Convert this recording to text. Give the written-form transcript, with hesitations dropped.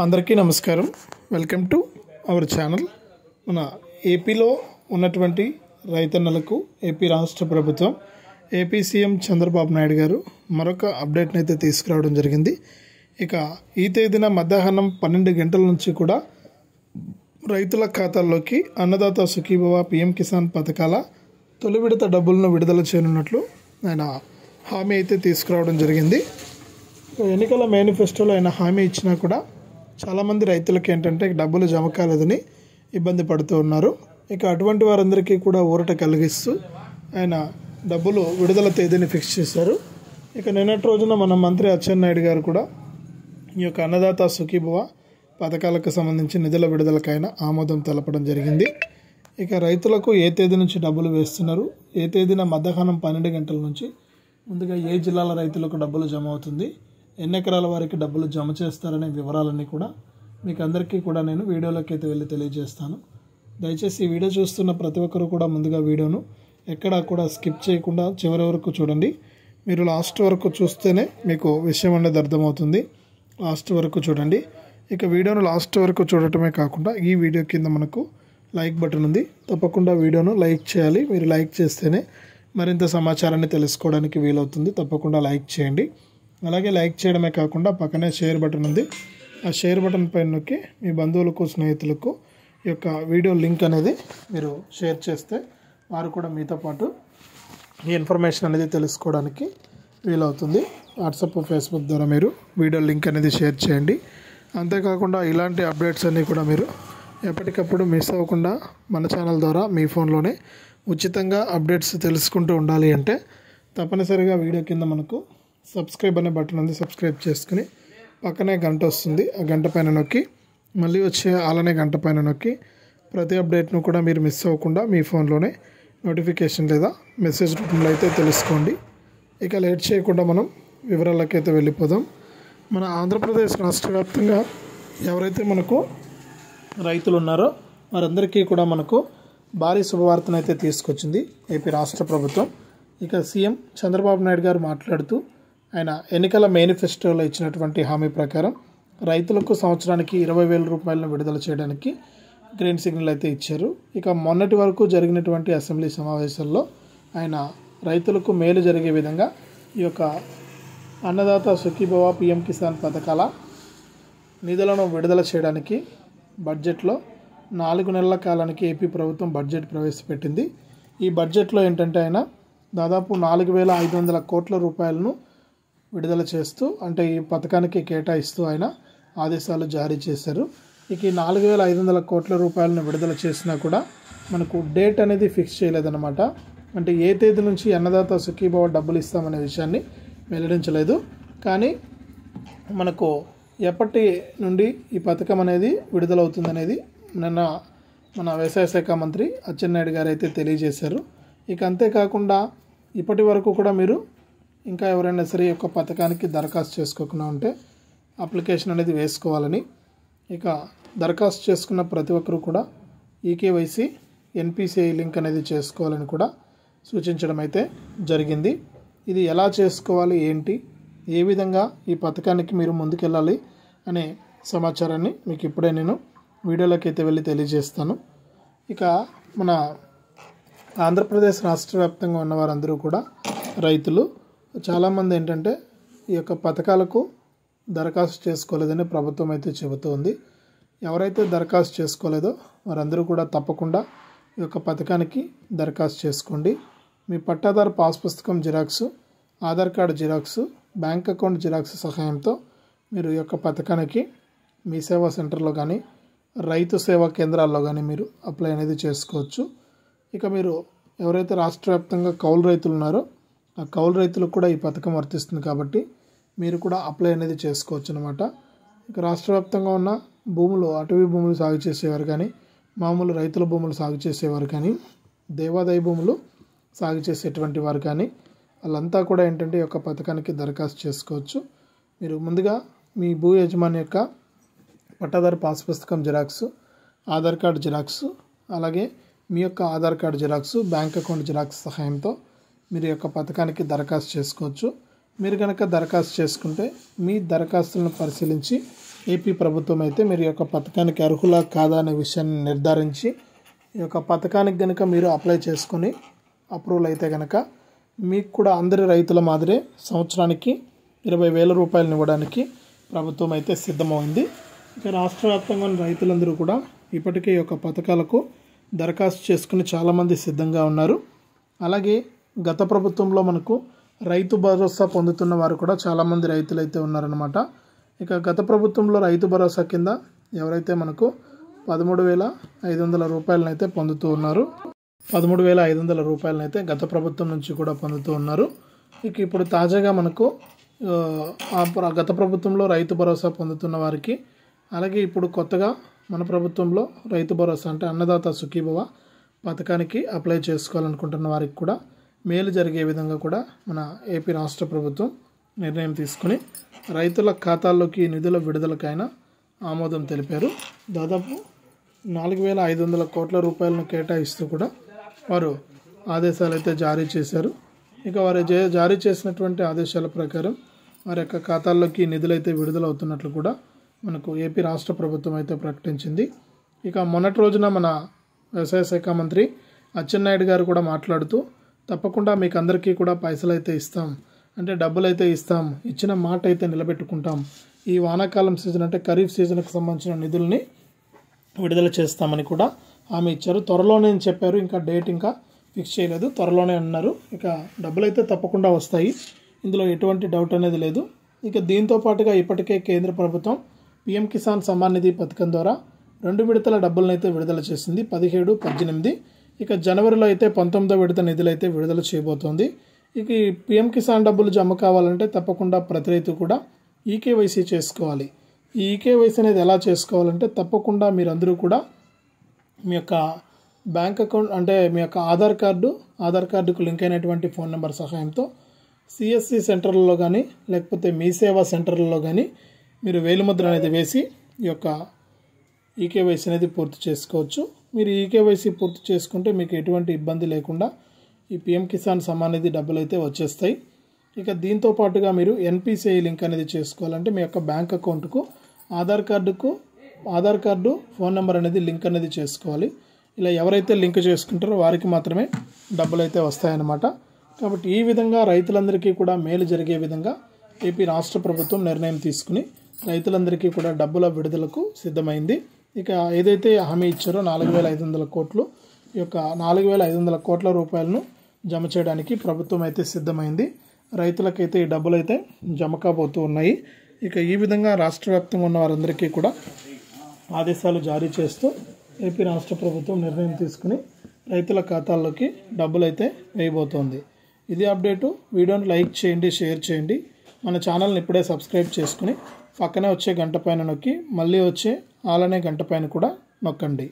అందరికీ నమస్కారం. Welcome to our channel. మన ఏపీలో ఉన్నటువంటి రైతన్నలకు ఏపీ రాష్ట్ర ప్రభుత్వం ఏపీ సీఎం చంద్రబాబు నాయుడు గారు మరొక అప్డేట్ని అయితే తీసుకురావడం జరిగింది. ఇక ఈ తేదీన మధ్యాహ్నం 12 గంటల నుంచి కూడా రైతుల ఖాతాల్లోకి అన్నదాత సుఖీభవ పీఎం కిసాన్ పథకాల తొలి విడత డబ్బులను విడుదల చేయనున్నట్లు ఆయన హామీ అయితే తీసుకురావడం జరిగింది. ఎన్నికల మేనిఫెస్టోలో ఆయన హామీ ఇచ్చినా కూడా చాలామంది రైతులకి ఏంటంటే డబ్బులు జమ కాలేదని ఇబ్బంది పడుతూ ఉన్నారు. ఇక అటువంటి వారందరికీ కూడా ఊరట కలిగిస్తూ ఆయన డబ్బులు విడుదల తేదీని ఫిక్స్ చేశారు. ఇక నిన్నటి రోజున మన మంత్రి అచ్చెన్నాయుడు గారు కూడా ఈ యొక్క అన్నదాత సుఖీభవ పథకాలకు సంబంధించి నిధుల విడుదలకైనా ఆమోదం తెలపడం జరిగింది. ఇక రైతులకు ఏ తేదీ నుంచి డబ్బులు వేస్తున్నారు, ఏ తేదీన మధ్యాహ్నం 12 గంటల నుంచి ముందుగా ఏ జిల్లాల రైతులకు డబ్బులు జమ అవుతుంది, ఎన్ని ఎకరాల వారికి డబ్బులు జమ చేస్తారనే వివరాలన్నీ కూడా మీకు అందరికీ కూడా నేను వీడియోలోకి అయితే వెళ్ళి తెలియజేస్తాను. దయచేసి ఈ వీడియో చూస్తున్న ప్రతి ఒక్కరు కూడా ముందుగా వీడియోను ఎక్కడా కూడా స్కిప్ చేయకుండా చివరి వరకు చూడండి. మీరు లాస్ట్ వరకు చూస్తేనే మీకు విషయం అనేది అర్థమవుతుంది. లాస్ట్ వరకు చూడండి. ఇక వీడియోను లాస్ట్ వరకు చూడటమే కాకుండా ఈ వీడియో కింద మనకు లైక్ బటన్ ఉంది, తప్పకుండా వీడియోను లైక్ చేయాలి. మీరు లైక్ చేస్తేనే మరింత సమాచారాన్ని తెలుసుకోవడానికి వీలవుతుంది. తప్పకుండా లైక్ చేయండి. అలాగే లైక్ చేయడమే కాకుండా పక్కనే షేర్ బటన్ ఉంది, ఆ షేర్ బటన్ పైన నొక్కి మీ బంధువులకు స్నేహితులకు ఈ యొక్క వీడియో లింక్ అనేది మీరు షేర్ చేస్తే వారు కూడా మీతో పాటు ఈ ఇన్ఫర్మేషన్ అనేది తెలుసుకోవడానికి వీలవుతుంది. వాట్సాప్ ఫేస్బుక్ ద్వారా మీరు వీడియో లింక్ అనేది షేర్ చేయండి. అంతేకాకుండా ఇలాంటి అప్డేట్స్ అన్నీ కూడా మీరు ఎప్పటికప్పుడు మిస్ అవ్వకుండా మన ఛానల్ ద్వారా మీ ఫోన్లోనే ఉచితంగా అప్డేట్స్ తెలుసుకుంటూ ఉండాలి అంటే తప్పనిసరిగా వీడియో కింద మనకు సబ్స్క్రైబ్ అనే బటన్ ఉంది, సబ్స్క్రైబ్ చేసుకుని పక్కనే గంట వస్తుంది, ఆ గంట పైన నొక్కి మళ్ళీ వచ్చే అలానే గంట పైన నొక్కి ప్రతి అప్డేట్ను కూడా మీరు మిస్ అవ్వకుండా మీ ఫోన్లోనే నోటిఫికేషన్ లేదా మెసేజ్ రూపంలో అయితే తెలుసుకోండి. ఇక లేట్ చేయకుండా మనం వివరాలకి అయితే వెళ్ళిపోదాం. మన ఆంధ్రప్రదేశ్ రాష్ట్ర వ్యాప్తంగా ఎవరైతే మనకు రైతులు ఉన్నారో వారందరికీ కూడా మనకు భారీ శుభవార్తను అయితే తీసుకొచ్చింది ఏపీ రాష్ట్ర ప్రభుత్వం. ఇక సీఎం చంద్రబాబు నాయుడు గారు మాట్లాడుతూ ఆయన ఎన్నికల మేనిఫెస్టోలో ఇచ్చినటువంటి హామీ ప్రకారం రైతులకు సంవత్సరానికి 20,000 రూపాయలను విడుదల చేయడానికి గ్రీన్ సిగ్నల్ అయితే ఇచ్చారు. ఇక మొన్నటి వరకు జరిగినటువంటి అసెంబ్లీ సమావేశాల్లో ఆయన రైతులకు మేలు జరిగే విధంగా ఈ యొక్క అన్నదాత సుఖీభవ పీఎం కిసాన్ పథకాల నిధులను విడుదల చేయడానికి బడ్జెట్లో 4 నెలల కాలానికి ఏపీ ప్రభుత్వం బడ్జెట్ ప్రవేశపెట్టింది. ఈ బడ్జెట్లో ఏంటంటే ఆయన దాదాపు 4,500 కోట్ల రూపాయలను విడుదల చేస్తూ అంటే ఈ పథకానికి కేటాయిస్తూ ఆయన ఆదేశాలు జారీ చేశారు. ఇక ఈ 4,500 కోట్ల రూపాయలను విడుదల చేసినా కూడా మనకు డేట్ అనేది ఫిక్స్ చేయలేదన్నమాట. అంటే ఏ తేదీ నుంచి అన్నదాత సుఖీభవ డబ్బులు ఇస్తామనే విషయాన్ని వెల్లడించలేదు. కానీ మనకు ఎప్పటి నుండి ఈ పథకం అనేది విడుదలవుతుందనేది నిన్న మన వ్యవసాయ శాఖ మంత్రి అచ్చెన్నాయుడు గారు అయితే తెలియజేశారు. ఇక అంతేకాకుండా ఇప్పటి వరకు కూడా మీరు ఇంకా ఎవరైనా సరే ఈ యొక్క పథకానికి దరఖాస్తు చేసుకోకుండా ఉంటే అప్లికేషన్ అనేది వేసుకోవాలని, ఇక దరఖాస్తు చేసుకున్న ప్రతి ఒక్కరూ కూడా ఈకేవైసీ ఎన్పిసిఐ లింక్ అనేది చేసుకోవాలని కూడా సూచించడం అయితే జరిగింది. ఇది ఎలా చేసుకోవాలి, ఏంటి, ఏ విధంగా ఈ పథకానికి మీరు ముందుకెళ్ళాలి అనే సమాచారాన్ని మీకు ఇప్పుడే నేను వీడియోలోకి అయితే వెళ్ళి తెలియజేస్తాను. ఇక మన ఆంధ్రప్రదేశ్ రాష్ట్ర వ్యాప్తంగా ఉన్న వారందరూ కూడా రైతులు చాలామంది ఏంటంటే ఈ యొక్క పథకాలకు దరఖాస్తు చేసుకోలేదని ప్రభుత్వం అయితే చెబుతోంది. ఎవరైతే దరఖాస్తు చేసుకోలేదో వారందరూ కూడా తప్పకుండా ఈ యొక్క పథకానికి దరఖాస్తు చేసుకోండి. మీ పట్టాదారు పాస్ పుస్తకం xerox, Aadhaar card xerox, bank account xerox సహాయంతో మీరు ఈ యొక్క పథకానికి మీ సేవా సెంటర్లో కానీ రైతు సేవా కేంద్రాల్లో కానీ మీరు అప్లై అనేది చేసుకోవచ్చు. ఇక మీరు ఎవరైతే రాష్ట్ర వ్యాప్తంగా కౌలు రైతులు ఉన్నారో ఆ కౌలు రైతులకు కూడా ఈ పథకం వర్తిస్తుంది కాబట్టి మీరు కూడా అప్లై అనేది చేసుకోవచ్చు అనమాట. ఇక రాష్ట్ర వ్యాప్తంగా ఉన్న భూములు, అటవీ భూములు సాగు చేసేవారు కానీ, మామూలు రైతుల భూములు సాగు చేసేవారు కానీ, దేవాదాయ భూములు సాగు చేసేటువంటి వారు కానీ వాళ్ళంతా కూడా ఏంటంటే ఈ యొక్క పథకానికి దరఖాస్తు చేసుకోవచ్చు. మీరు ముందుగా మీ భూ యజమాని యొక్క పట్టాదారు పాస్ పుస్తకం జిరాక్స్, ఆధార్ కార్డు జిరాక్స్, అలాగే మీ యొక్క Aadhaar card xerox, bank account xerox సహాయంతో మీరు యొక్క పథకానికి దరఖాస్తు చేసుకోవచ్చు. మీరు కనుక దరఖాస్తు చేసుకుంటే మీ దరఖాస్తులను పరిశీలించి ఏపీ ప్రభుత్వం అయితే మీరు ఈ యొక్క పథకానికి అర్హులా కాదా అనే విషయాన్ని నిర్ధారించి ఈ యొక్క పథకానికి కనుక మీరు అప్లై చేసుకొని అప్రూవల్ అయితే కనుక మీకు కూడా అందరి రైతుల మాదిరే సంవత్సరానికి 20,000 రూపాయలను ఇవ్వడానికి ప్రభుత్వం అయితే సిద్ధమైంది. ఇక రాష్ట్ర వ్యాప్తంగా ఉన్న రైతులందరూ కూడా ఇప్పటికే ఈ యొక్క పథకాలకు దరఖాస్తు చేసుకుని చాలామంది సిద్ధంగా ఉన్నారు. అలాగే గత ప్రభుత్వంలో మనకు రైతు భరోసా పొందుతున్న వారు కూడా చాలామంది రైతులు అయితే ఉన్నారనమాట. ఇక గత ప్రభుత్వంలో రైతు భరోసా కింద ఎవరైతే మనకు 13,500 రూపాయలను అయితే పొందుతూ ఉన్నారు. 13,500 రూపాయలను అయితే గత ప్రభుత్వం నుంచి కూడా పొందుతూ ఉన్నారు. ఇక ఇప్పుడు తాజాగా మనకు గత ప్రభుత్వంలో రైతు భరోసా పొందుతున్న వారికి, అలాగే ఇప్పుడు కొత్తగా మన ప్రభుత్వంలో రైతు భరోసా అంటే అన్నదాత సుఖీభవ పథకానికి అప్లై చేసుకోవాలనుకుంటున్న వారికి కూడా మేలు జరిగే విధంగా కూడా మన ఏపీ రాష్ట్ర ప్రభుత్వం నిర్ణయం తీసుకుని రైతుల ఖాతాల్లోకి నిధుల విడుదలకైనా ఆమోదం తెలిపారు. దాదాపు 4,500 కోట్ల రూపాయలను కేటాయిస్తూ కూడా వారు ఆదేశాలు అయితే జారీ చేశారు. ఇక వారు జారీ చేసినటువంటి ఆదేశాల ప్రకారం వారి యొక్క ఖాతాల్లోకి నిధులైతే విడుదలవుతున్నట్లు కూడా మనకు ఏపీ రాష్ట్ర ప్రభుత్వం అయితే ప్రకటించింది. ఇక మొన్నటి రోజున మన వ్యవసాయ శాఖ మంత్రి అచ్చెన్నాయుడు గారు కూడా మాట్లాడుతూ తప్పకుండా మీకు అందరికీ కూడా పైసలు అయితే ఇస్తాం, అంటే డబ్బులు అయితే ఇస్తాం, ఇచ్చిన మాట అయితే నిలబెట్టుకుంటాం, ఈ వానాకాలం సీజన్ అంటే ఖరీఫ్ సీజన్కి సంబంధించిన నిధుల్ని విడుదల చేస్తామని కూడా హామీ ఇచ్చారు. త్వరలోనే అని చెప్పారు, ఇంకా డేట్ ఇంకా ఫిక్స్ చేయలేదు, త్వరలోనే అన్నారు. ఇక డబ్బులు అయితే తప్పకుండా వస్తాయి, ఇందులో ఎటువంటి డౌట్ అనేది లేదు. ఇక దీంతో పాటుగా ఇప్పటికే కేంద్ర ప్రభుత్వం పీఎం కిసాన్ సమ్మాన్ నిధి పథకం ద్వారా 2 విడతల డబ్బులను అయితే విడుదల చేసింది, 17, 18. ఇక జనవరిలో అయితే 19వ విడత నిధులు అయితే విడుదల చేయబోతోంది. ఇక ఈ పీఎం కిసాన్ డబ్బులు జమ కావాలంటే తప్పకుండా ప్రతి రైతు కూడా ఈకేవైసీ చేసుకోవాలి. ఈ ఈకేవైసీ అనేది ఎలా చేసుకోవాలంటే తప్పకుండా మీరందరూ కూడా మీ యొక్క బ్యాంక్ అకౌంట్ అంటే మీ యొక్క ఆధార్ కార్డుకు లింక్ అయినటువంటి ఫోన్ నెంబర్ సహాయంతో సిఎస్సి సెంటర్లలో కానీ లేకపోతే మీ సేవా సెంటర్లలో కానీ మీరు వేలిముద్ర అనేది వేసి ఈ యొక్క ఈకేవైసీ అనేది పూర్తి చేసుకోవచ్చు. మీరు ఈకేవైసీ పూర్తి చేసుకుంటే మీకు ఎటువంటి ఇబ్బంది లేకుండా ఈ పీఎం కిసాన్ సమ్మాన్ నిధి డబ్బులు అయితే వచ్చేస్తాయి. ఇక దీంతో పాటుగా మీరు ఎన్పిసిఐ లింక్ అనేది చేసుకోవాలంటే మీ యొక్క బ్యాంక్ అకౌంట్కు ఆధార్ కార్డు ఫోన్ నెంబర్ అనేది లింక్ అనేది చేసుకోవాలి. ఇలా ఎవరైతే లింక్ చేసుకుంటారో వారికి మాత్రమే డబ్బులు అయితే వస్తాయన్నమాట. కాబట్టి ఈ విధంగా రైతులందరికీ కూడా మేలు జరిగే విధంగా ఏపీ రాష్ట్ర ప్రభుత్వం నిర్ణయం తీసుకుని రైతులందరికీ కూడా డబ్బుల విడుదలకు సిద్ధమైంది. ఇక ఏదైతే హామీ ఇచ్చారో 4,500 కోట్లు, ఈ యొక్క 4,500 కోట్ల రూపాయలను జమ చేయడానికి ప్రభుత్వం అయితే సిద్ధమైంది. రైతులకైతే ఈ డబ్బులు అయితే జమ కాబోతూ ఉన్నాయి. ఇక ఈ విధంగా రాష్ట్ర వ్యాప్తంగా ఉన్న వారందరికీ కూడా ఆదేశాలు జారీ చేస్తూ ఏపీ రాష్ట్ర ప్రభుత్వం నిర్ణయం తీసుకుని రైతుల ఖాతాల్లోకి డబ్బులు అయితే వేయబోతోంది. ఇది అప్డేటు. వీడియోని లైక్ చేయండి, షేర్ చేయండి. మన ఛానల్ని ఇప్పుడే సబ్స్క్రైబ్ చేసుకుని పక్కనే వచ్చే గంట పైన నొక్కి మళ్ళీ వచ్చే ఆల్ అనే గంట పైన కూడా నొక్కండి.